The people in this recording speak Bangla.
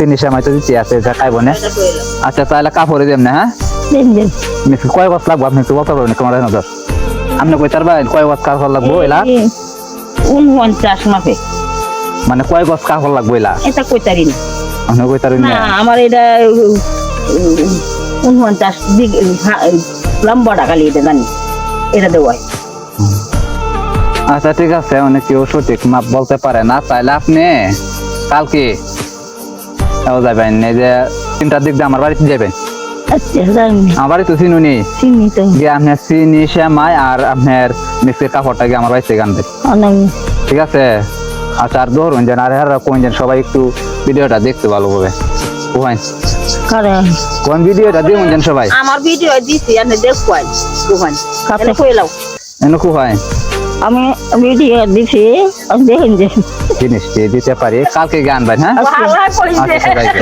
চিনি সেমাই তো দিচ্ছি আছে যা খাইব না আচ্ছা তাহলে কাপড়ে দেব না হ্যাঁ মিষ্টি কয় বস লাগবো আপনি একটু বলতে পারবেন তোমার নজর আপনি কই তার ভাই কয় বস কাপড় লাগবো এলা 49 মাপে মানে কয় গছ কাপড় লাগবো এলা এটা কইতারি না আপনি কই তার না আমার এটা 49 দিক লম্বাটা খালি এটা জানি এটা দেওয়াই আচ্ছা ঠিক আছে অনেক কেউ সঠিক মাপ বলতে পারে না তাইলে আপনি কালকে যাবেন এই যে 3টার দিক দিয়ে আমার বাড়িতে যাবেন আমার বাড়ি তো চিনুনি গিয়ে আপনার চিনি সেমাই আর আপনার মিক্সির কাপড়টা গিয়ে আমার বাড়িতে গান দেন ঠিক আছে আচ্ছা আর ধরুন যেন আর কোন যেন সবাই একটু ভিডিওটা দেখতে ভালোভাবে কোন ভিডিওটা দেখুন যেন সবাই আমার ভিডিও দিছি আপনি দেখুন কোহান কাছে কইলাও এনে কোহাই আমি ভিডিও দিছি দেখেন যে জিনিসটি দিতে পারি কালকে গান ভাই হ্যাঁ ভালো করে আচ্ছা সবাইকে